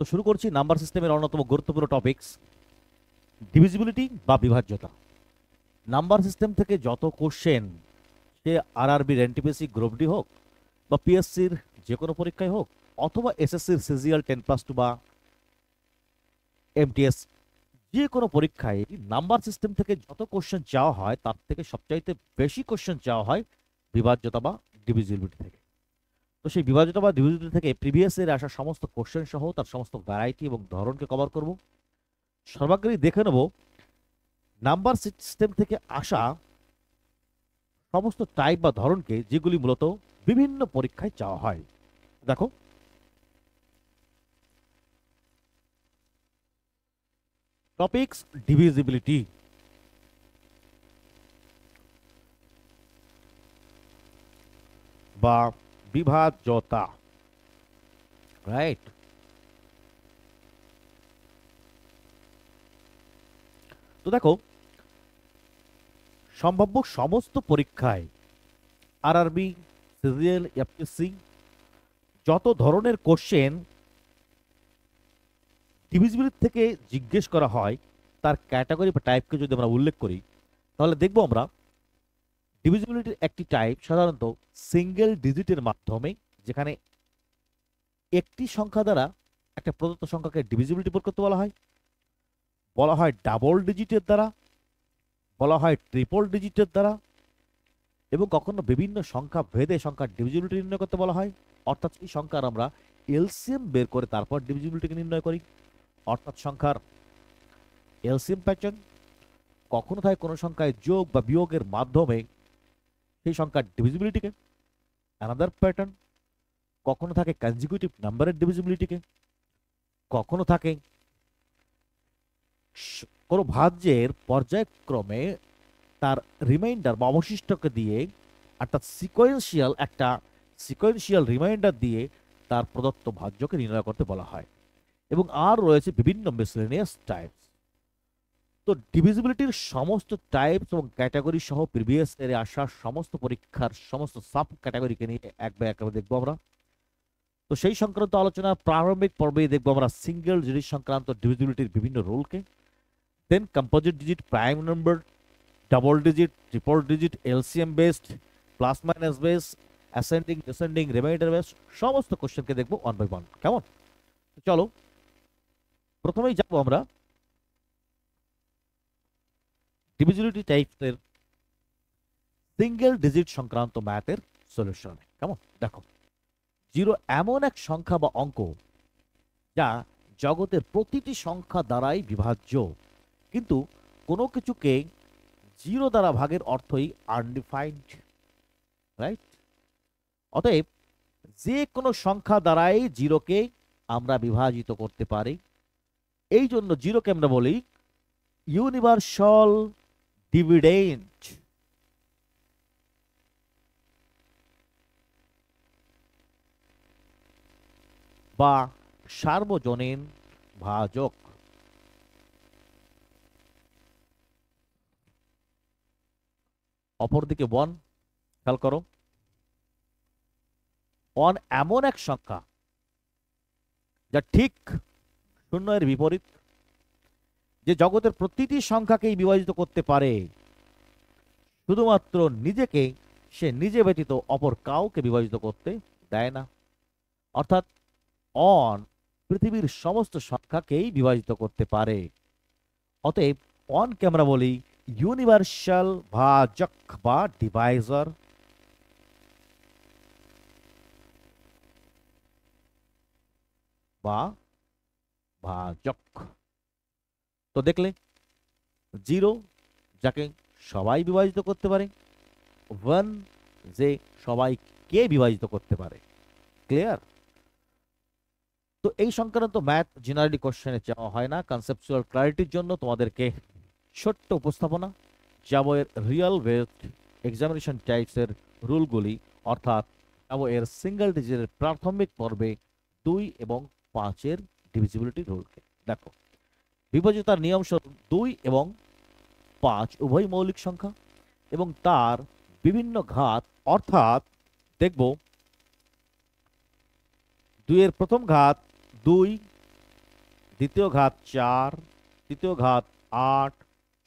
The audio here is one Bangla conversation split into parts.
তো শুরু করছি নাম্বার সিস্টেমের অন্যতম গুরুত্বপূর্ণ টপিকস, ডিভিজিবিলিটি বা বিভাজ্যতা। নাম্বার সিস্টেম থেকে যত কোশ্চেন, সে আরআরবির এনটিপিসি গ্রুপ ডি হোক বা পিএসসির যে কোনো পরীক্ষায় হোক, অথবা এসএসসির সিজিএল 10+2 বা এমটিএস, যে কোনো পরীক্ষায় নাম্বার সিস্টেম থেকে যত কোশ্চেন চাওয়া হয় তার থেকে সবচাইতে বেশি কোশ্চেন চাওয়া হয় বিভাজ্যতা বা ডিভিজিবিলিটি থেকে। তো সেই বিভাজ্যতা বা ডিভিজিবিলিটি থেকে প্রিভিয়াস এর আসা সমস্ত কোশ্চেন সহ তার সমস্ত ভ্যারাইটি এবং ধরনকে কভার করব। সর্বাগ্রে দেখে নেব নাম্বার সিস্টেম থেকে আসা সমস্ত টাইপ বা ধরনকে, যেগুলি মূলত বিভিন্ন পরীক্ষায় চাওয়া হয়। দেখো, টপিকস ডিভিজিবিলিটি বা বিভাজ্যতা, রাইট? তো দেখো, সম্ভাব্য সমস্ত পরীক্ষায় আরআরবি, সিজিএল, এফপিএসসি যত ধরনের কোশ্চেন ডিভিজিবিলিটি থেকে জিজ্ঞেস করা হয়, তার ক্যাটাগরি বা টাইপকে যদি আমরা উল্লেখ করি, তাহলে দেখব আমরা ডিভিজিবিলিটির একটি টাইপ সাধারণত সিঙ্গেল ডিজিটের মাধ্যমে, যেখানে একটি সংখ্যা দ্বারা একটা প্রদত্ত সংখ্যাকে ডিভিজিবিলিটি বের করতে বলা হয় ডাবল ডিজিটের দ্বারা, বলা হয় ট্রিপল ডিজিটের দ্বারা, এবং কখনো বিভিন্ন সংখ্যা ভেদে সংখ্যার ডিভিজিবিলিটি নির্ণয় করতে বলা হয়। অর্থাৎ এই সংখ্যার আমরা এলসিএম বের করে তারপর ডিভিজিবিলিটিকে নির্ণয় করি, অর্থাৎ সংখ্যার এলসিএম প্যাটার্ন। কখনো থাকে কোনো সংখ্যায় যোগ বা বিয়োগের মাধ্যমে সেই সংখ্যার ডিভিজিবিলিটিকে, অ্যানাদার প্যাটার্ন। কখনো থাকে কনজিকিউটিভ নাম্বারের ডিভিজিবিলিটিকে, কখনো থাকে কোনো ভাজ্যের পর্যায়ক্রমে তার রিমাইন্ডার বা অবশিষ্টকে দিয়ে, অর্থাৎ সিকোয়েন্সিয়াল রিমাইন্ডার দিয়ে তার প্রদত্ত ভাজ্যকে নির্ণয় করতে বলা হয়। এবং আর রয়েছে বিভিন্ন মিসলেনিয়াস টাইপস। তো ডিভিজিবিলিটির সমস্ত টাইপস এবং ক্যাটাগরি সহ প্রিভিয়াস এর আসা সমস্ত পরীক্ষার সমস্ত সাব ক্যাটাগরিকে নিয়ে এক বাই এক দেখবো আমরা। তো সেই সংক্রান্ত আলোচনার প্রারম্ভিক পর্বে দেখবো আমরা সিঙ্গেল ডিজিট সংক্রান্ত ডিভিজিবিলিটির বিভিন্ন রুলকে, then composite digit, prime number, double digit, triple digit, LCM based, plus minus base, ascending descending, remainder base, সমস্ত কোশ্চেনকে দেখবো ওয়ান বাই ওয়ান। কেমন? চলো, প্রথমেই যাবো আমরা ডিভিজিবিলিটি টাইপসের সিঙ্গেল ডিজিট সংক্রান্ত ম্যাথের সলিউশনে। কেমন? দেখো, জিরো এমন এক সংখ্যা বা অঙ্ক যা জগতের প্রতিটি সংখ্যা দ্বারাই বিভাজ্য, কিন্তু কোনো কিছুকে জিরো দ্বারা ভাগের অর্থই আনডিফাইন্ড, রাইট? অতএব যে কোনো সংখ্যা দ্বারাই জিরোকে আমরা বিভাজিত করতে পারি। এই জন্য জিরোকে আমরা বলি ইউনিভার্সাল ডিভিডেন্ড বা সার্বজনীন ভাজক। অপরদিকে ওয়ান, খেয়াল করো, ওয়ান এমন এক সংখ্যা যা ঠিক শূন্য এর বিপরীত, যে জগতের প্রতিটি সংখ্যাকেই বিভাজিত করতে পারে, শুধুমাত্র নিজেকে সে নিজে ব্যতীত অপর কাউকে বিভাজিত করতে দেয় না। অর্থাৎ অন পৃথিবীর সমস্ত সংখ্যাকেই বিভাজিত করতে পারে। অতএব অনকে আমরা বলি ইউনিভার্সাল ভাজক বা ডিভাইজার। বা ভাজক। তো দেখলে, জিরো যাকে সবাই বিভাজিত করতে পারে, ওয়ান যে সবাইকে বিভাজিত করতে পারে। ক্লিয়ার? তো এই সংক্রান্ত ম্যাথ জেনারেলি কোশ্চেনে চাওয়া হয় না। কনসেপচুয়াল ক্লারিটির জন্য তোমাদেরকে ছোট্ট উপস্থাপনা, যাব এর রিয়েল বেসড এক্সামিনেশন টাইপসের রুলগুলি, অর্থাৎ যাব এর সিঙ্গেল ডিজিটের প্রাথমিক পর্বে 2 এবং 5-এর ডিভিজিবিলিটি রুলকে। দেখো, বিভাজ্যতার নিয়ম স্বরূপ 2 এবং 5 উভয় মৌলিক সংখ্যা এবং তার বিভিন্ন ঘাত, অর্থাৎ দেখব 2 এর প্রথম ঘাত 2, দ্বিতীয় ঘাত 4, তৃতীয় ঘাত 8,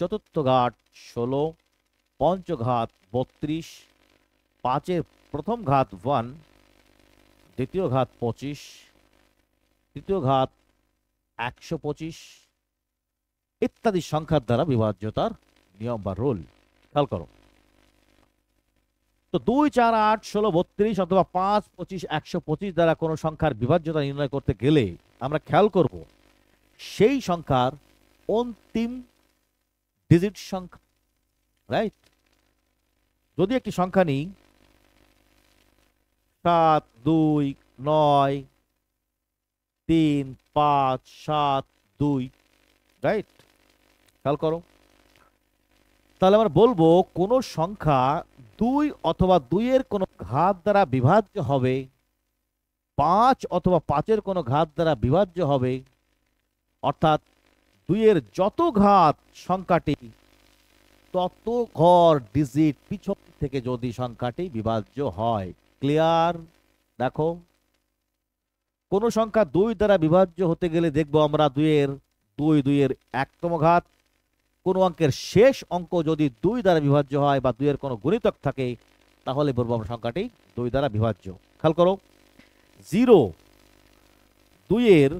চতুর্থ ঘাত 16, পঞ্চঘাত 32, 5-এর প্রথম ঘাত 1, দ্বিতীয় ঘাত 25, তৃতীয় ঘাত 125 ইত্যাদি সংখ্যার দ্বারা বিভাজ্যতার নিয়ম বা রুল। খেয়াল করো। তো 2, 4, 8, 16, 32 অথবা 5, 25, 125 দ্বারা কোনো সংখ্যার বিভাজ্যতা নির্ণয় করতে গেলে আমরা খেয়াল করব সেই সংখ্যার অন্তিম ডিজিট সংখ্যা, রাইট? যদি একটি সংখ্যা নিই 7, 2, 9, 3, 5, 7, 2, রাইট? খেয়াল করো। তাহলে আমরা বলবো কোন সংখ্যা 2 অথবা 2-এর কোনো ঘাত দ্বারা বিভাজ্য হবে, 5 অথবা 5-এর কোনো ঘাত দ্বারা বিভাজ্য হবে, অর্থাৎ 2-এর যত ঘাত সংখ্যাটি তত ঘর ডিজিট পিছন থেকে যদি সংখ্যাটি বিভাজ্য হয়। ক্লিয়ার? দেখো, কোন সংখ্যা 2 দ্বারা বিভাজ্য হতে গেলে দেখবো আমরা 2-এর 2-এর 1তম ঘাত। কোন অঙ্কের শেষ অঙ্ক যদি 2 দ্বারা বিভাজ্য হয় বা 2-এর কোনো গুণিতক থাকে তাহলে বলবো আমরা সংখ্যাটি 2 দ্বারা বিভাজ্য। খেয়াল করো, 0, 2-এর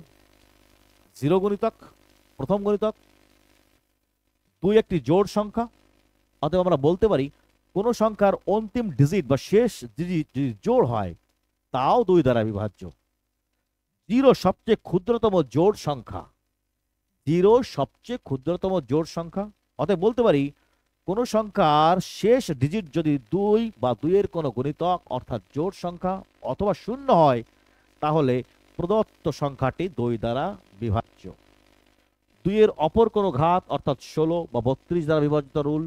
0 গুণিতক, প্রথম গুণিতক। 2 একটি জোড় সংখ্যা, অতএব আমরা বলতে পারি কোন সংখ্যার অন্তিম ডিজিট বা শেষ ডিজিট যদি জোড় হয় তাও 2 দ্বারা বিভাজ্য। 0 সবচেয়ে ক্ষুদ্রতম জোড় সংখ্যা, 0 সবচেয়ে ক্ষুদ্রতম জোড় সংখ্যা, অতএব বলতে পারি কোন সংখ্যার শেষ ডিজিট যদি 2 বা 2-এর কোনো গুণিতক অর্থাৎ জোড় সংখ্যা অথবা 0 হয় তাহলে প্রদত্ত সংখ্যাটি 2 দ্বারা বিভাজ্য। 2-এর অপর কোনো ঘাত অর্থাৎ 16 বা 32 দ্বারা বিভাজিত রুল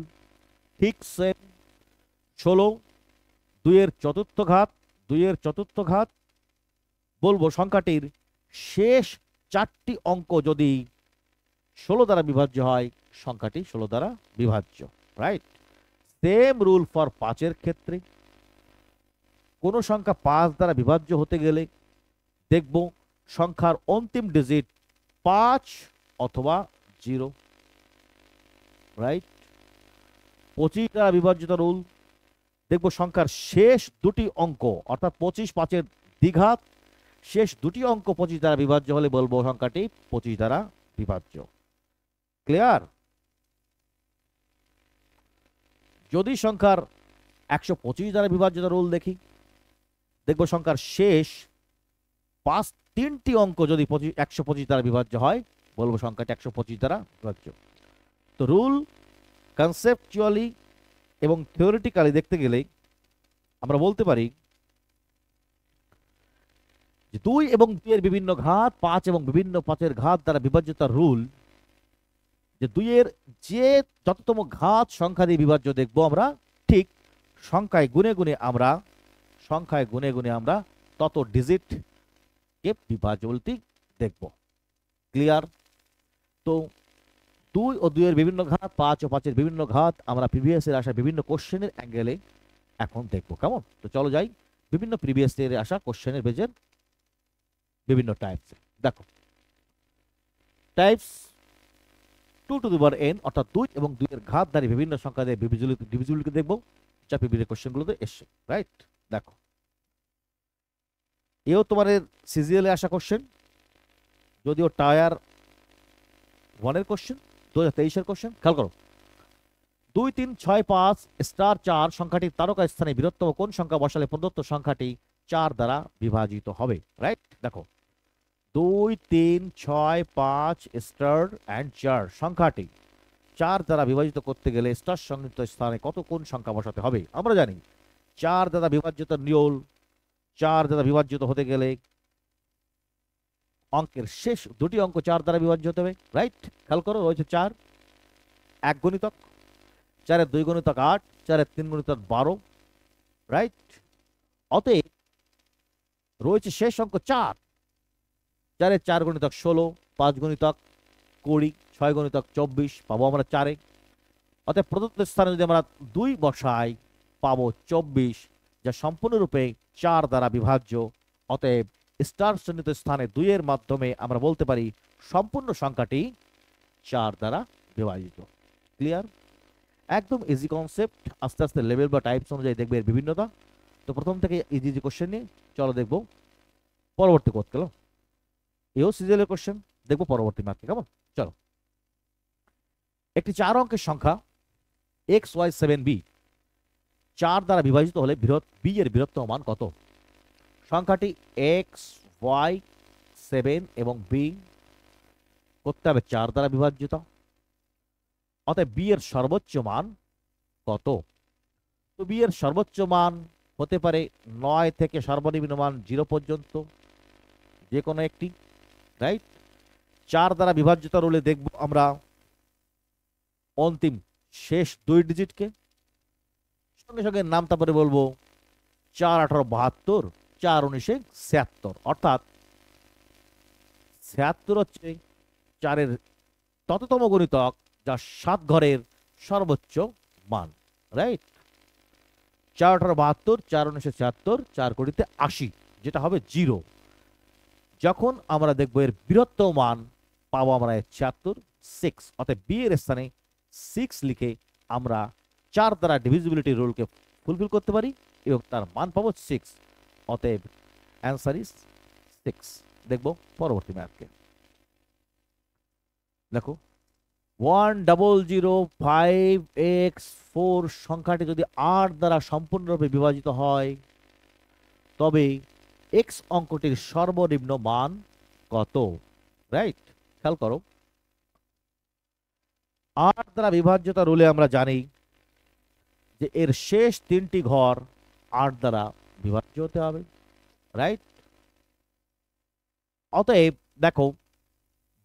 ঠিক সেম। 16, 2-এর চতুর্থ ঘাত, 2-এর চতুর্থ ঘাত, বলবো সংখ্যাটির শেষ 4টি অঙ্ক যদি 16 দ্বারা বিভাজ্য হয় সংখ্যাটি 16 দ্বারা বিভাজ্য, রাইট? সেম রুল ফর 5-এর ক্ষেত্রে। কোন সংখ্যা 5 দ্বারা বিভাজ্য হতে গেলে দেখব সংখ্যার অন্তিম ডিজিট 5 অথবা 0, রাইট? 25 দ্বারা বিভাজ্যতা রুল, দেখব সংখ্যার শেষ 2টি অঙ্ক অর্থাৎ 25, 5-এর দ্বিঘাত, শেষ 2টি অঙ্ক 25 দ্বারা বিভাজ্য হলে বলবো সংখ্যাটি 25 দ্বারা বিভাজ্য। ক্লিয়ার? যদি সংখ্যার 125 দ্বারা বিভাজ্যতা রুল দেখি, দেখব সংখ্যার শেষ 3টি অঙ্ক যদি 125 দ্বারা বিভাজ্য হয় বলবো সংখ্যাটি 125 দ্বারা বিভাজ্য। তো রুল কনসেপচুয়ালি এবং থিওরিটিক্যালি দেখতে গেলে আমরা বলতে পারি যে 2 এবং 2-এর বিভিন্ন ঘাত, 5 এবং বিভিন্ন 5-এর ঘাত দ্বারা বিভাজ্যতার রুল, যে 2-এর যে যততম ঘাত সংখ্যা দিয়ে বিভাজ্য দেখবো আমরা ঠিক সংখ্যায় গুণে গুণে আমরা তত ডিজিটকে বিভাজ্য বলতে দেখব। ক্লিয়ার? তো 2 ও 2-এর বিভিন্ন ঘাত, 5 ও 5-এর বিভিন্ন ঘাত আমরা প্রিভিয়াস এর আসা বিভিন্ন কোশ্চেনের অ্যাঙ্গেলে এখন দেখবো। কেমন? তো চলো যাই বিভিন্ন প্রিভিয়াস এর আসা কোশ্চেনের বেজের বিভিন্ন টাইপস। দেখো, types 2 to the power n অর্থাৎ 2 এবং 2-এর ঘাত দ্বারা বিভিন্ন সংখ্যা দিয়ে ডিভিজিবিলিটি দেখবো, যা প্রিভিয়াস কোশ্চেনগুলোতে এসছে, রাইট? দেখো, এও তোমাদের সিজিএল এ আসা কোশ্চেন, যদিও টায়ার 1-এর কোশ্চেন, 2023-এর কোশ্চেন। খেয়াল করো, 2, 3, 6, 5 স্টার 4 সংখ্যাটির তারকা স্থানে বৃহত্তম কোন সংখ্যা বসালে প্রদত্ত সংখ্যাটি 4 দ্বারা বিভাজিত হবে, রাইট? দেখো, 2, 3, 6, 5 স্টার অ্যান্ড 4 সংখ্যাটি 4 দ্বারা বিভাজিত করতে গেলে স্টার সংযুক্ত স্থানে কোন সংখ্যা বসাতে হবে? আমরা জানি 4 দ্বারা বিভাজ্যতার নিয়ম, 4 দ্বারা বিভাজ্যত হতে গেলে অঙ্কের শেষ 2টি অঙ্ক 4 দ্বারা বিভাজ্য হতে হবে, রাইট? খেয়াল করো, রয়েছে 4, 1 গুণিতক, 4-এর 2 গুণিতক 8, 4-এর 3 গুণিতক 12, রাইট? অতএব রয়েছে শেষ অঙ্ক 4, 4-এর 4 গুণিতক 16, 5 গুণিতক 20, 6 গুণিতক 24 পাবো আমরা 4-এ। অতএব প্রদত্ত স্থানে যদি আমরা 2 বসাই পাবো 24, যা সম্পূর্ণরূপে 4 দ্বারা বিভাজ্য। অতএব স্টার চিহ্নিত স্থানে 2 এর মাধ্যমে আমরা বলতে পারি সম্পূর্ণ সংখ্যাটি 4 দ্বারা বিভাজিত। ক্লিয়ার? একদম ইজি কনসেপ্ট। আস্তে আস্তে লেভেল বা টাইপস অনুযায়ী দেখবে এর বিভিন্নতা। তো প্রথম থেকে ইজি ইজি কোশ্চেন নিয়ে চলো দেখবো পরবর্তী কোড গেল। এও সিরিয়ালের কোশ্চেন, দেখবো পরবর্তী ম্যাথে। কেমন? চলো। একটি 4 অঙ্কের সংখ্যা XY7B 4 দ্বারা বিভাজিত হলে বি এর বৃহত্তম মান কত? সংখ্যাটি XY7 এবং বি করতে হবে 4 দ্বারা বিভাজিত, অতএব বি এর সর্বোচ্চ মান কত? তো বি এর সর্বোচ্চ মান হতে পারে 9 থেকে সর্বনিম্ন মান 0 পর্যন্ত, যে কোনো একটি, রাইট? 4 দ্বারা বিভাজিত রুলে দেখব আমরা অন্তিম শেষ 2 ডিজিটকে, সঙ্গে সঙ্গে নাম তারপরে বলবো 4 18 72, 4 19 76, অর্থাৎ 76 হচ্ছে 4-এর তততম গুণিতক, যা 7 ঘরের সর্বোচ্চ মান, রাইট? 4 18 72, 4 19 76, 4 কোটিতে 80, যেটা হবে 0। যখন আমরা দেখবো এর বৃহত্তম মান পাবো আমরা 76, 6, অতএব বি এর স্থানে 6 লিখে আমরা 4 দ্বারা ডিভিজিবিলিটি রুলকে ফুলফিল করতে পারি এবং তার মান পাবো 6। অতএব অ্যান্সার ইজ 6। দেখবো পরবর্তী ম্যাথকে। দেখো 1005x4 সংখ্যাটি যদি 8 দ্বারা সম্পূর্ণরূপে বিভাজিত হয় তবে x অঙ্কটির সর্বনিম্ন মান কত? রাইট? খেয়াল করো, 8 দ্বারা বিভাজ্যতা রুলে আমরা জানি যে এর শেষ 3টি ঘর 8 দ্বারা বিভাজ্য হতে হবে, রাইট? অতএব দেখো,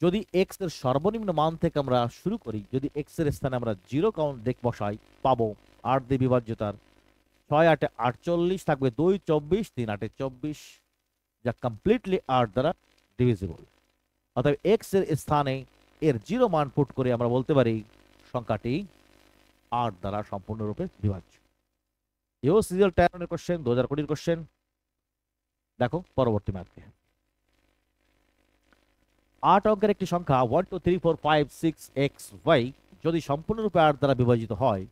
যদি x এর সর্বনিম্ন মান থেকে আমরা শুরু করি, যদি x এর স্থানে আমরা 0 কাউন্ট বসাই, পাবো 8 দিয়ে বিভাজ্যতার 6 8 48 থাকবে, 2 24, 3 8 24, যা কমপ্লিটলি 8 দ্বারা ডিভিজিবল। অতএব x এর স্থানে এর 0 মান পুট করে আমরা বলতে পারি সংখ্যাটি 8 দ্বারা সম্পূর্ণরূপে বিভাজ্য। এও সিরিয়াল 10 এর কোশ্চেন, 2020 কোশ্চেন। দেখো পরবর্তী ম্যাথে। 8 অঙ্কের একটি সংখ্যা 1 2 3 4 5 6 xy যদি সম্পূর্ণরূপে 8 দ্বারা বিভাজিত হয়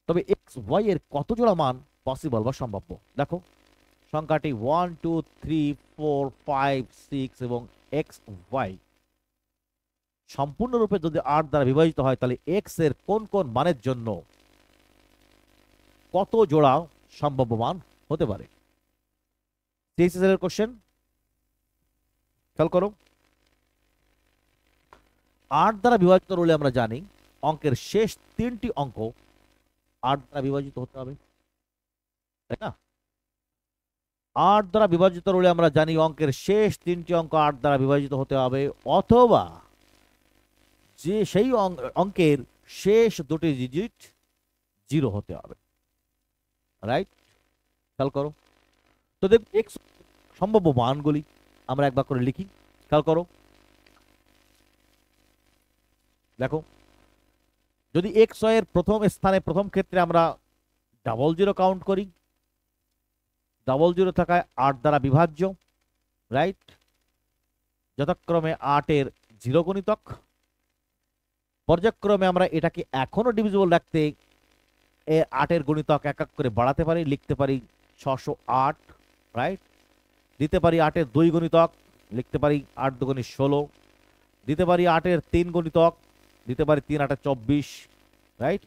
তবে xy এর কত জোড়া মান পসিবল বা সম্ভাব্য? দেখো সংখ্যাটি 1 2 3 4 5 6 এবং xy সম্পূর্ণরূপে যদি 8 দ্বারা বিভাজিত হয় তাহলে x এর কোন কোন মানের জন্য কত জোড়া সম্ভাব্য মান হতে পারে? এর কোশ্চেন, খেয়াল করো। 8 দ্বারা বিভাজিত রুলে আমরা জানি অঙ্কের শেষ 3টি অঙ্ক 8 দ্বারা বিভাজিত হতে হবে, তাই না? 8 দ্বারা বিভাজিত রুলে আমরা জানি অঙ্কের শেষ 3টি অঙ্ক 8 দ্বারা বিভাজিত হতে হবে, অথবা যে সেই অঙ্কের শেষ 2টি ডিজিট 0 হতে হবে, রাইট? খেয়াল করো তো, দেখ x সম্ভাব্য মানগুলি আমরা একবার করে লিখি। খেয়াল করো, দেখো যদি xy এর প্রথম স্থানে প্রথম ক্ষেত্রে আমরা 00 কাউন্ট করি, 00 থাকায় 8 দ্বারা বিভাজ্য, রাইট? যথাক্রমে 8 এর 0 গুণিতক। পর্যায়ক্রমে আমরা এটাকে এখনো ডিভিজিবল রাখতে 8 এর গুণিতক এক এক করে বাড়াতে পারি, লিখতে পারি 608, রাইট? দিতে পারি 8 এর 2 গুণিতক, লিখতে পারি 8 2 16, দিতে পারি 8 এর 3 গুণিতক, দিতে পারি 3 8 24, রাইট?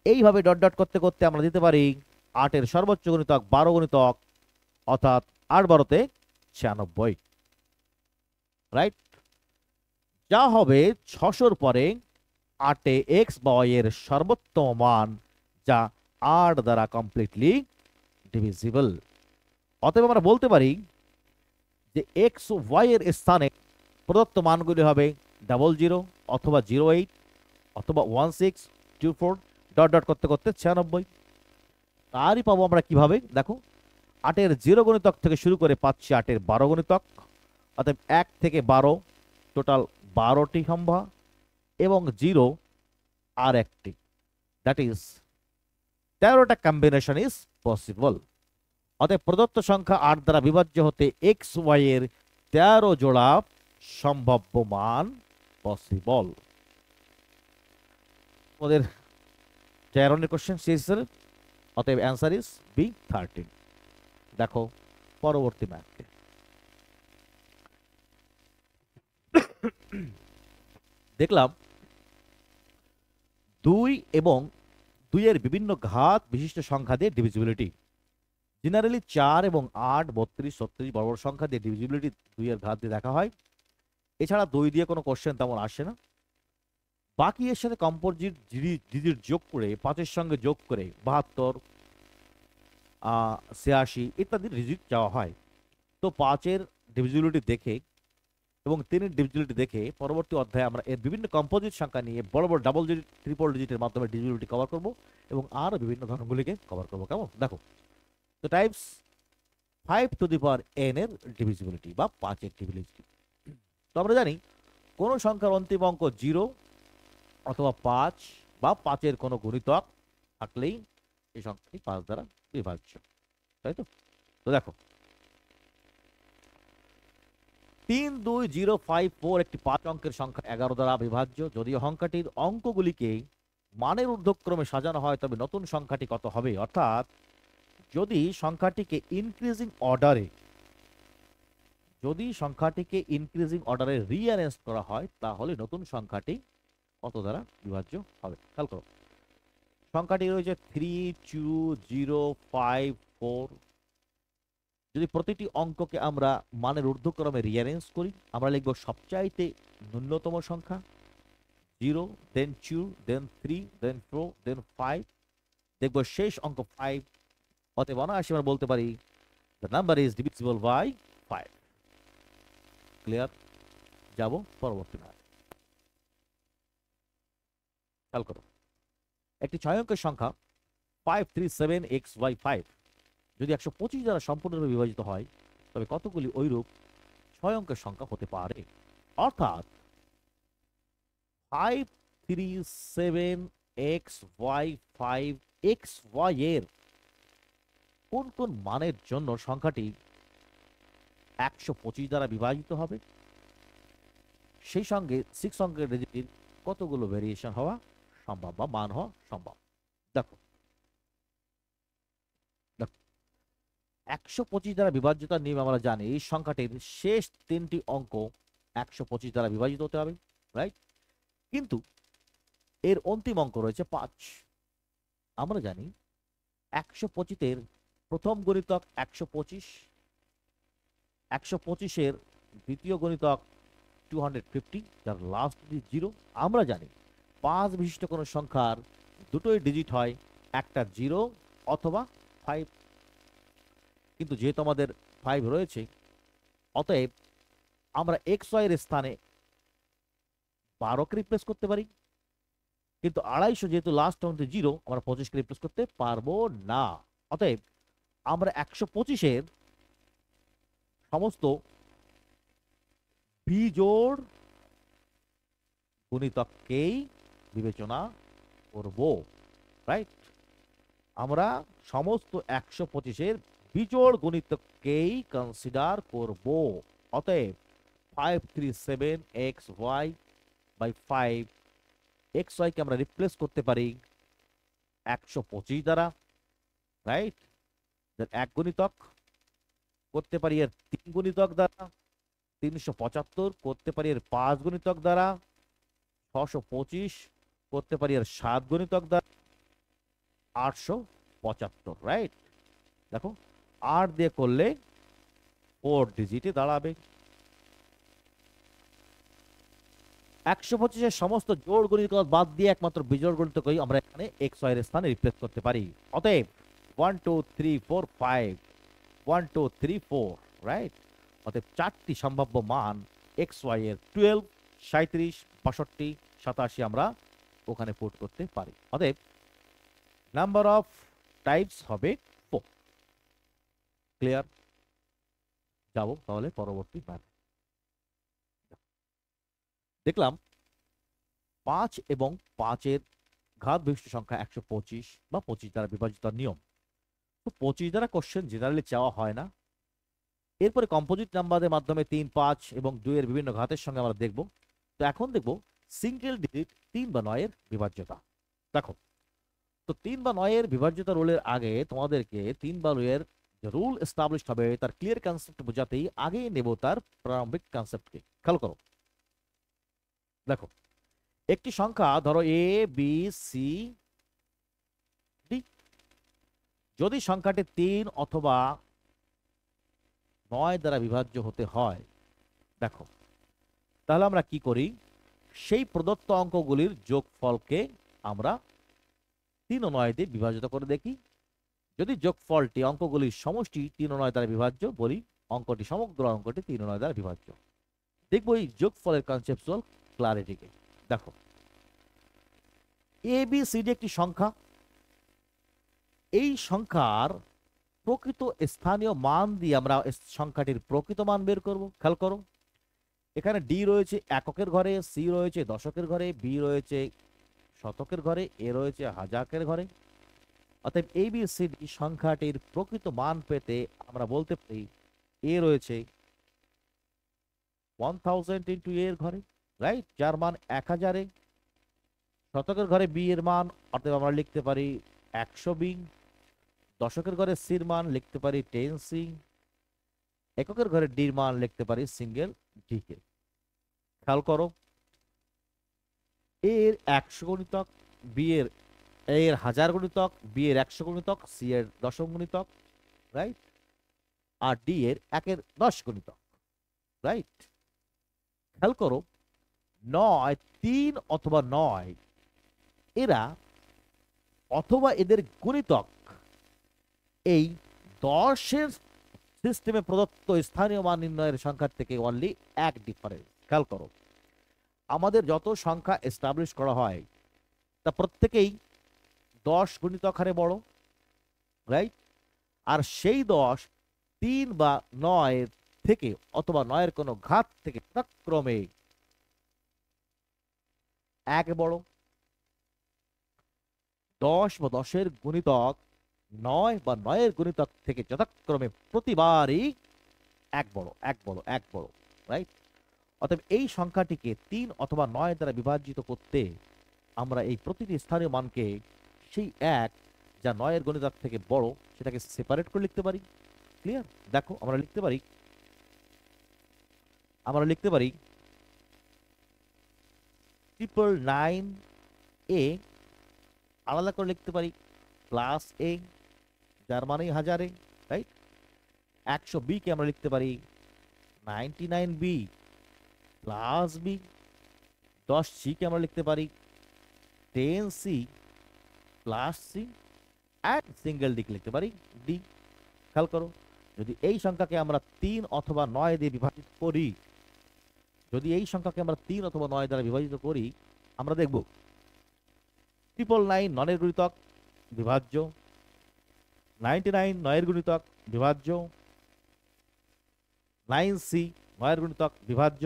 এইভাবে ডট ডট করতে করতে আমরা দিতে পারি 8 এর সর্বোচ্চ গুণিতক 12 গুণিতক, অর্থাৎ 8 12 96, রাইট? যা হবে 600 পরে 8 এ x বা y এর সর্বোত্তম মান, যা 8 দ্বারা কমপ্লিটলি ডিভিজিবল। অতএব আমরা বলতে পারি যে x y এর স্থানে প্রদত্ত মানগুলি হবে 00 অথবা 08 অথবা 1624 ডট ডট করতে করতে 96। তারই পাবো আমরা কিভাবে? দেখো 8 এর 0 গুণিতক থেকে শুরু করে পাচ্ছি 8 এর 12 গুণিতক, অতএব 1 থেকে 12 টোটাল 12টি সংখ্যা এবং 0 আর একটি, দ্যাট ইজ 13টা কম্বিনেশন ইজ পসিবল। অতএব প্রদত্ত সংখ্যা 8 দ্বারা বিভাজ্য হতে এক্স ওয়াই এর 13 জোড়া সম্ভাব্য মান পসিবল। আমাদের 13 কোশ্চেন শেষ। অতএব অ্যান্সার ইজ বি 13। দেখো পরবর্তী ম্যাথকে। দেখলাম 2 এবং 2 এর বিভিন্ন ঘাত বিশিষ্ট সংখ্যা দিয়ে ডিভিজিবিলিটি। জেনারেলি 4 এবং 8, 32, 36 বড় বড় সংখ্যা দিয়ে ডিভিজিবিলিটি 2 এর ঘাত দিয়ে দেখা হয়। এছাড়া 2 দিয়ে কোনো কোশ্চেন তেমন আসে না। বাকি এর সাথে কম্পোজিট ডিজিট যোগ করে 5 এর সঙ্গে যোগ করে 72, 86 ইত্যাদি ডিজিট চাওয়া হয়। তো 5 এর ডিভিজিবিলিটি দেখে এবং 3 এর ডিভিজিবিলিটি দেখে পরবর্তী অধ্যায়ে আমরা এর বিভিন্ন কম্পোজিট সংখ্যা নিয়ে বড় বড় ডাবল ডিজিট, ট্রিপল ডিজিটের মাধ্যমে ডিভিজিবিলিটি কভার করব এবং আরো বিভিন্ন ধরনগুলিকে কভার করব। কেমন? দেখো তো types 5 to the power n এর ডিভিজিবিলিটি বা 5 এর ডিভিজিবিলিটি। তো আমরা জানি কোন সংখ্যার অন্তিম অঙ্ক 0 অথবা 5 বা 5 এর কোনো গুণিতক থাকলেই এই সংখ্যাটি 5 দ্বারা বিভাজ্য, তাই তো? তো দেখো 32054 একটি 5 অঙ্কের সংখ্যা 11 দ্বারা বিভাজ্য। যদি সংখ্যাটির অঙ্কগুলিকে মানের ঊর্ধ্বক্রমে সাজানো হয় তবে নতুন সংখ্যাটি কত হবে? অর্থাৎ যদি সংখ্যাটিকে ইনক্রিজিং অর্ডারে রিঅ্যারেঞ্জ করা হয় তাহলে নতুন সংখ্যাটি কত দ্বারা বিভাজ্য হবে? খেয়াল করো, সংখ্যাটি রয়েছে 32054। যদি প্রতিটি অঙ্ককে আমরা মানের ঊর্ধ্বক্রমে রিঅ্যারেঞ্জ করি, আমরা লিখব সবচাইতে ন্যূনতম সংখ্যা 0, দেন 2, দেন 3, দেন 4, দেন 5, দেখব শেষ অঙ্ক 5। অতএব অনায়াসে আমরা বলতে পারি the number is divisible by 5। Clear? যাব পরবর্তী ম্যাথ। খেয়াল করো, একটি 6 অঙ্কের সংখ্যা 537xy5 যদি 125 দ্বারা সম্পূর্ণরূপে বিভাজিত হয় তবে কতগুলি ওইরূপ 6 অঙ্কের সংখ্যা হতে পারে? অর্থাৎ 537xy5 xy এর কোন কোন মানের জন্য সংখ্যাটি 125 দ্বারা বিভাজিত হবে, সেই সঙ্গে 6 অঙ্কের ডিজিটের কতগুলো ভেরিয়েশন হওয়া সম্ভব বা মান হওয়া সম্ভব। দেখো 125 দ্বারা বিভাজ্যতার নিয়ম আমরা জানি এই সংখ্যাটির শেষ 3টি অঙ্ক 125 দ্বারা বিভাজিত হতে হবে, রাইট? কিন্তু এর অন্তিম অঙ্ক রয়েছে 5। আমরা জানি 125 এর প্রথম গুণিতক 125, 125 এর দ্বিতীয় গুণিতক 250 যার লাস্ট ডিজিট 0। আমরা জানি 5 বিশিষ্ট কোন সংখ্যার দুটোই ডিজিট হয়, একটা 0 অথবা 5, কিন্তু যেহেতু আমাদের 5 রয়েছে অতএব আমরা xy এর স্থানে 12 কে রিপ্লেস করতে পারি, কিন্তু 250 যেহেতু লাস্ট অঙ্ক 0 আমরা 25 কে রিপ্লেস করতে পারবো না। অতএব আমরা 125 এর সমস্ত বিজোড় গুণিতককেই বিবেচনা করব, রাইট? আমরা সমস্ত 125 এর বিজোড় গুণিতককেই কনসিডার করব। অতএব 537xy/5 xy কে আমরা রিপ্লেস করতে পারি 125 দ্বারা, রাইট? এক গুণিতক করতে পারি এর 3 গুণিতক দ্বারা, 375 করতে পারি এর 5 গুণিতক দ্বারা, 625 করতে পারি এর 7 গুণিতক দ্বারা, 875, রাইট? দেখো 8 দিয়ে করলে 4 ডিজিটে দাঁড়াবে। 125 এর সমস্ত জোড় গুণিতক বাদ দিয়ে একমাত্র বিজোড় গুণিতকই আমরা এখানে xy এর স্থানে রিপ্লেস করতে পারি। অতএব 1 2 3 4 5 1 2 3 4, রাইট? অতএব 4টি সম্ভাব্য মান xy এর 12, 37, 62, 87 আমরা ওখানে পুট করতে পারি। অতএব নাম্বার অফ টাইপস হবে 4। ক্লিয়ার? যাব তাহলে পরবর্তী ম্যাথ। দেখলাম 5 এবং 5 এর ঘাত বিশিষ্ট সংখ্যা 125 বা 25 দ্বারা বিভাজিত নিয়ম। তো 25 দ্বারা কোশ্চেন জেনারেলি চাওয়া হয় না। এরপরে কম্পোজিট নাম্বারের মাধ্যমে 3, 5 এবং 2 এর বিভিন্ন ঘাতের সঙ্গে আমরা দেখব। তো এখন দেখব সিঙ্গেল ডিজিট 3 বা 9 এর বিভাজ্যতা। দেখো, তো 3 বা 9 এর বিভাজ্যতা রুলের আগে তোমাদেরকে 3 বা 9 এর যে রুল এস্টাবলিশড হবে তার ক্লিয়ার কনসেপ্ট বোঝাতেই আগে নেব তার প্রারম্ভিক কনসেপ্টকে। খেয়াল করো, দেখো, একটি সংখ্যা ধরো এ বি সি ডি, যদি সংখ্যাটি 3 অথবা 9 দ্বারা বিভাজ্য হতে হয়, দেখো, তাহলে আমরা কি করি, সেই প্রদত্ত অঙ্কগুলির যোগফলকে আমরা 3 ও 9 দিয়ে বিভাজিত করে দেখি। যদি যোগফলটি অঙ্কগুলির সমষ্টি 3 ও 9 দ্বারা বিভাজ্য, বলি অঙ্কটি সমগ্র অঙ্কটি 3 ও 9 দ্বারা বিভাজ্য। দেখবো এই যোগফলের কনসেপচুয়াল ক্লারিটিকে। দেখো, এ বি সি ডি একটি সংখ্যা, এই সংখ্যার প্রকৃত স্থানীয় মান দিয়ে আমরা সংখ্যাটির প্রকৃত মান বের করব। খেয়াল করো, এখানে ডি রয়েছে এককের ঘরে, সি রয়েছে দশকের ঘরে, বি রয়েছে শতকের ঘরে, এ রয়েছে হাজারের ঘরে। অতএব এ বি সি ডি সংখ্যাটির প্রকৃত মান পেতে আমরা বলতে পারি এ রয়েছে 1000 ইন্টু এর ঘরে, রাইট, যার মান 1000-এ। শতকের ঘরে বি এর মান, অতএব আমরা লিখতে পারি 100 বি। দশকের ঘরে সির মান লিখতে পারি 10 সি। এককের ঘরে ডির মান লিখতে পারি সিঙ্গেল ডি কে। খেয়াল করো, এর 100 গুণিতক, বি এর 1000 গুণিতক, বি এর 100 গুণিতক, সি এর দশম গুণিতক, রাইট, আর ডি এর 1-এর 10 গুণিতক, রাইট। খেয়াল করো, 9, 3 অথবা 9 এরা অথবা এদের গুণিতক এই 10-এর সিস্টেমে প্রদত্ত স্থানীয় মান নির্ণয়ের সংখ্যার থেকে অনলি 1 ডিফারেন্স। খেয়াল করো, আমাদের যত সংখ্যা এস্টাবলিশ করা হয় তা প্রত্যেকেই 10 গুণিতক হারে বড়, রাইট, আর সেই 10 3 বা 9 থেকে অথবা 9-এর কোনো ঘাত থেকে যথাক্রমে 1 বড়। 10 বা 10-এর গুণিতক 9 বা 9-এর গুণিতক থেকে যথাক্রমে প্রতিবারই 1 বড়, 1 বড়, 1 বড়, রাইট। অতএব এই সংখ্যাটিকে 3 অথবা 9 দ্বারা বিভাজিত করতে আমরা এই প্রতিটি স্থানীয় মানকে সেই 1 যা 9-এর গুণিতক থেকে বড় সেটাকে সেপারেট করে লিখতে পারি। ক্লিয়ার? দেখো, আমরা লিখতে পারি 999 এ, আলাদা করে লিখতে পারি প্লাস এ, যার মানেই 1000-এ, রাইট। 100 বি কে আমরা লিখতে পারি 99 বি প্লাস বি। 10 সি কে আমরা লিখতে পারি 10 C plus C, and single D কে লিখতে পারি ডি। খেয়াল করো, যদি এই সংখ্যাকে আমরা 3 অথবা 9 দিয়ে বিভাজিত করি, যদি এই সংখ্যাকে আমরা 3 অথবা 9 দ্বারা বিভাজিত করি, আমরা দেখব 999 9-এর গুণিতক বিভাজ্য, 99 9-এর গুণিতক বিভাজ্য, 9c 9-এর গুণিতক বিভাজ্য।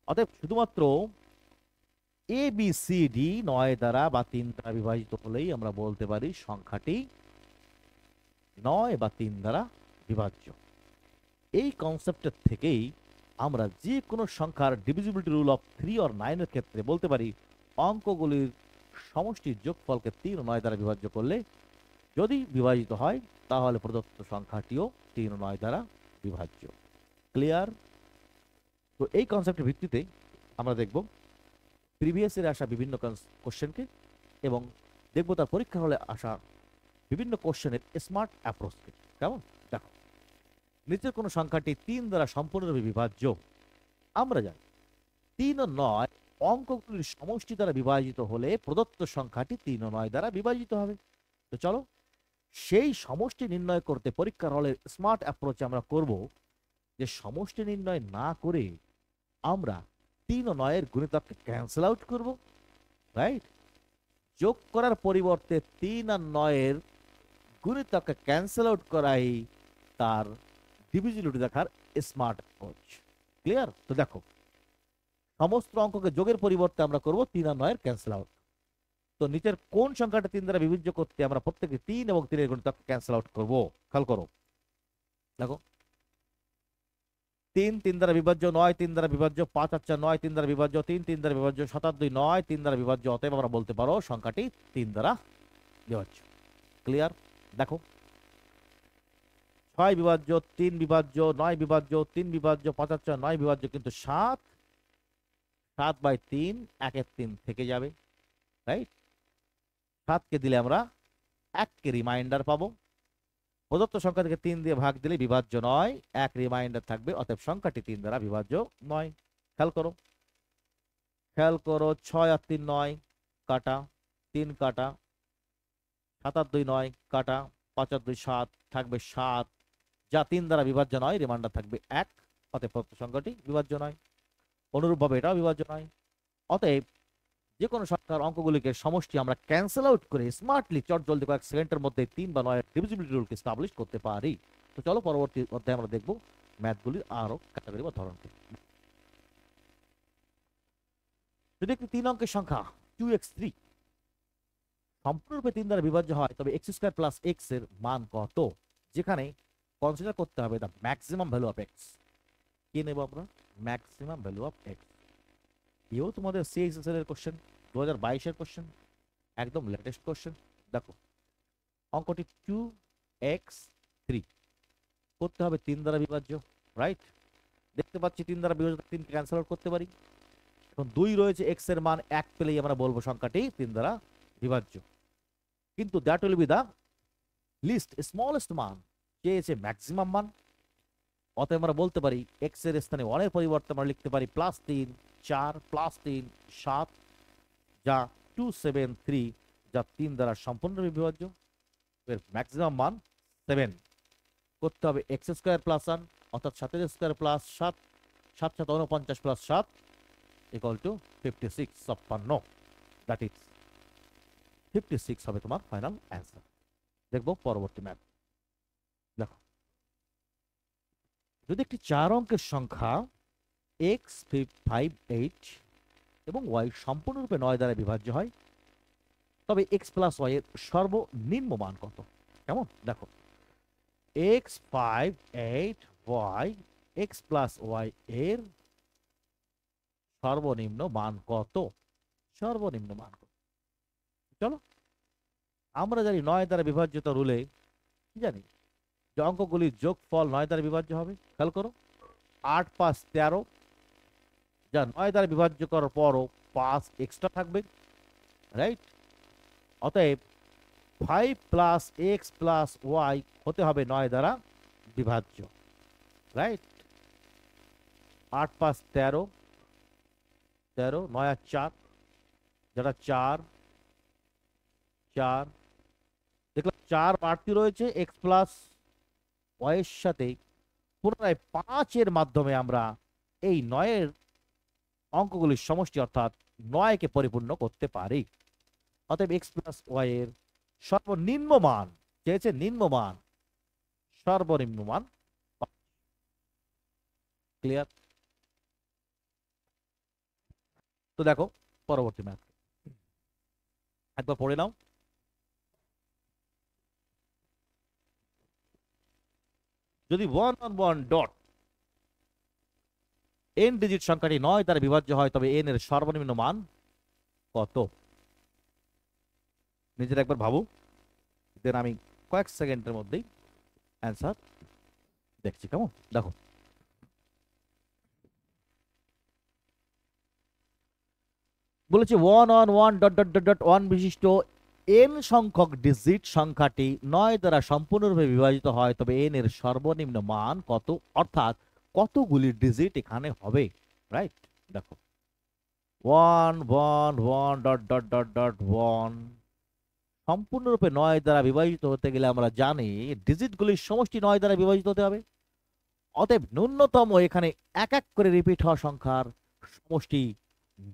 অতএব শুধুমাত্র এ বি সি ডি 9 দ্বারা বা 3 দ্বারা বিভাজিত হলেই আমরা বলতে পারি সংখ্যাটি 9 বা 3 দ্বারা বিভাজ্য। এই কনসেপ্টের থেকেই আমরা যে কোনো সংখ্যার ডিভিজিবিলিটি রুল অফ 3 or 9 এর ক্ষেত্রে বলতে পারি অঙ্কগুলির সমষ্টির যোগফলকে 3 ও 9 দ্বারা বিভাজ্য করলে যদি বিভাজিত হয় তাহলে প্রদত্ত সংখ্যাটিও 3 ও 9 দ্বারা বিভাজ্য। ক্লিয়ার? তো এই কনসেপ্টের ভিত্তিতে আমরা দেখব প্রিভিয়াস এর আসা বিভিন্ন কোশ্চেনকে এবং দেখব তার পরীক্ষা হলে আসা বিভিন্ন কোশ্চেনের স্মার্ট অ্যাপ্রোচকে। কেমন? দেখো, নিচের কোন সংখ্যাটি 3 দ্বারা সম্পূর্ণরূপে বিভাজ্য। আমরা জানি 3 ও 9 অঙ্কগুলির সমষ্টি দ্বারা বিভাজিত হলে প্রদত্ত সংখ্যাটি 3 ও 9 দ্বারা বিভাজিত হবে। তো চলো সেই সমষ্টি নির্ণয় করতে পরীক্ষার হলের স্মার্ট অ্যাপ্রোচ আমরা করব যে সমষ্টি নির্ণয় না করে আমরা 3 ও 9-এর গুণিতককে ক্যান্সেল আউট করব, রাইট। যোগ করার পরিবর্তে 3 আর 9-এর গুণিতককে ক্যান্সেল আউট করাই তার ডিভিজিবিলিটি দেখার স্মার্ট অ্যাপ্রোচ। ক্লিয়ার? তো দেখো, সমস্ত অঙ্ককে যোগের পরিবর্তে আমরা করব 3 আর 9-এর ক্যান্সেল আউট। তো তো নিচের কোন সংখ্যাটা 3 দ্বারা বিভাজ্য করতে আমরা প্রত্যেকে 3 এবং 3 এর গুণিতক ক্যান্সেল আউট করব? খেয়াল করো, দেখো 3 3 দ্বারা বিভাজ্য, 9 3 দ্বারা বিভাজ্য, 5 আর 4 9 3 দ্বারা বিভাজ্য, 3 3 দ্বারা বিভাজ্য, 7 আর 2 9 3 দ্বারা বিভাজ্য। অতএব আমরা বলতে পারো সংখ্যাটি 3 দ্বারা বিভাজ্য। ক্লিয়ার? দেখো 6 বিভাজ্য, 3 বিভাজ্য, 9 বিভাজ্য, 3 বিভাজ্য, 5 আর 4 9 বিভাজ্য, কিন্তু 7 7/3 1 3 থেকে যাবে, রাইট? 7 কে দিলে আমরা 1 কে রিমাইন্ডার পাবো। প্রদত্ত সংখ্যা থেকে 3 দিয়ে ভাগ দিলে বিভাজ্য নয়, 1 রিমাইন্ডার থাকবে। অতএব সংখ্যাটি 3 দ্বারা বিভাজ্য নয়। খেয়াল করো, খেয়াল করো 6 আর 3 9 কাটা, 3 কাটা, 7 আর 2 9 কাটা, 5 আর 2 7 থাকবে 7, যা 3 দ্বারা বিভাজ্য নয়, রিমাইন্ডার থাকবে 1। অতএব প্রদত্ত সংখ্যাটি বিভাজ্য নয়। অনুরূপভাবে এটাও বিভাজ্য নয়। অতএব যে কোনো সংখ্যার অঙ্কগুলিকে সমষ্টি আমরা ক্যান্সেল আউট করে স্মার্টলি চটজলদি কয়েক সেকেন্ডের মধ্যে 3 বা 9 এর ডিভিজিবিলিটি রুলকে এস্টাবলিশ করতে পারি। তো চলো পরবর্তী অধ্যায়ে আমরা দেখব ম্যাথগুলির আরো ক্যাটাগরি বা ধরনকে। যদি একটি 3 অঙ্কের সংখ্যা 2x3 সম্পূর্ণরূপে 3 দ্বারা বিভাজ্য হয়, তবে x² প্লাস x এর মান কত? যেখানে কনসিডার করতে হবে the maximum value of x। কি নেব আমরা? Maximum value of x। এও তোমাদের সিএইচএসএল এর কোশ্চেন, 2022 এর কোশ্চেন, একদম লেটেস্ট কোশ্চেন। দেখো অঙ্কটি 2x3 করতে হবে 3 দ্বারা বিভাজ্য, রাইট? দেখতে পাচ্ছি 3 দ্বারা বিভাজ্য, 3 ক্যান্সেল আউট করতে পারি। এখন 2 রয়েছে, x এর মান 1 পেলেই আমরা বলবো সংখ্যাটি 3 দ্বারা বিভাজ্য। কিন্তু that will be the least smallest মান, চেয়েছে ম্যাক্সিমাম মান। অতএব আমরা বলতে পারি x এর স্থানে 1 এর পরিবর্তে আমরা লিখতে পারি +3 4 +3 7, যা 273, যা 3 দ্বারা সম্পূর্ণ বিভাজ্য। এর ম্যাক্সিমাম মান 7। করতে হবে x² প্লাস 1 অর্থাৎ 7² plus 7, 7 7 49 plus 7 equal to 56, 56। That is 56 হবে তোমার ফাইনাল অ্যান্সার। দেখবো পরবর্তী ম্যাথ। দেখো যদি একটি 4 অঙ্কের সংখ্যা x 5 8 এবং y সম্পূর্ণরূপে 9 দ্বারা বিভাজ্য হয়, তবে x প্লাস y এর সর্বনিম্ন মান কত? কেমন? দেখো x 5 8 y x plus y এর সর্বনিম্ন মান কত? সর্বনিম্ন মান কত? চলো আমরা জানি 9 দ্বারা বিভাজ্যতা রুলে কি জানি যে অঙ্কগুলির যোগফল 9 দ্বারা বিভাজ্য হবে। খেয়াল করো 8 5 13, যা 9 দ্বারা বিভাজ্য করার পরও 5 এক্সট্রা থাকবে, রাইট? অতএব 5 প্লাস এক্স প্লাস ওয়াই হতে হবে 9 দ্বারা বিভাজ্য, রাইট? 8 5 13, 13 9 আর 4, যেটা 4 4, দেখলাম 4 বাড়তি রয়েছে এক্স প্লাস ওয়াই এর সাথে, পুনরায় 5 এর মাধ্যমে আমরা এই 9 এর অঙ্কগুলির সমষ্টি অর্থাৎ 9 কে পরিপূর্ণ করতে পারি। অতএব x প্লাস ওয়াই এর সর্বনিম্ন মান চেয়েছে, নিম্ন মান, সর্বনিম্ন মান। ক্লিয়ার? তো দেখো পরবর্তী ম্যাথ একবার পড়ে নাও। যদি 1 on 1 ডট n ডিজিট সংখ্যাটি 9 দ্বারা বিভাজ্য হয়, তবে n এর সর্বনিম্ন মান কত? নিজের একবার ভাবো, দেন আমি কয়েক সেকেন্ডের মধ্যেই অ্যান্সার দেখছি। কেমন? দেখো বলেছে 1 on 1 dot dot dot dot 1 বিশিষ্ট n সংখ্যক ডিজিট সংখ্যাটি 9 দ্বারা সম্পূর্ণরূপে বিভাজিত হয়, তবে n এর সর্বনিম্ন মান কত? অর্থাৎ কতগুলি ডিজিট এখানে হবে, রাইট? দেখো 1 1 1 ডট ডট ডট ডট 1 সম্পূর্ণরূপে 9 দ্বারা বিভাজিত হতে গেলে আমরা জানি ডিজিটগুলির সমষ্টি 9 দ্বারা বিভাজিত হতে হবে। অতএব ন্যূনতম এখানে এক এক করে রিপিট হওয়া সংখ্যার সমষ্টি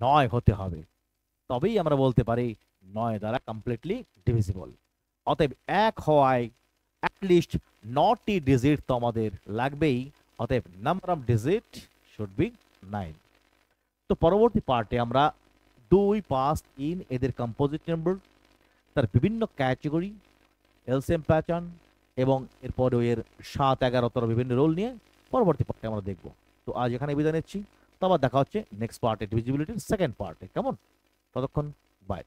9 হতে হবে, তবেই আমরা বলতে পারি 9 দ্বারা কমপ্লিটলি ডিভিজিবল। অতএব এক হওয়ায় অ্যাটলিস্ট 9টি ডিজিট তো আমাদের লাগবেই। অতএব number of digit should be 9। তো পরবর্তী পার্টে আমরা 2 পাস্ট ইন এদের কম্পোজিট নাম্বার, তার বিভিন্ন ক্যাটাগরি, এলসিএম প্যাটার্ন এবং এরপরে এর 7, 11 বিভিন্ন রোল নিয়ে পরবর্তী পার্টে আমরা দেখব। তো আজ এখানে বিদায় নিচ্ছি, তো আবার দেখা হচ্ছে নেক্সট পার্টে, ডিভিজিবিলিটির সেকেন্ড পার্টে। কেমন? ততক্ষণ বাই।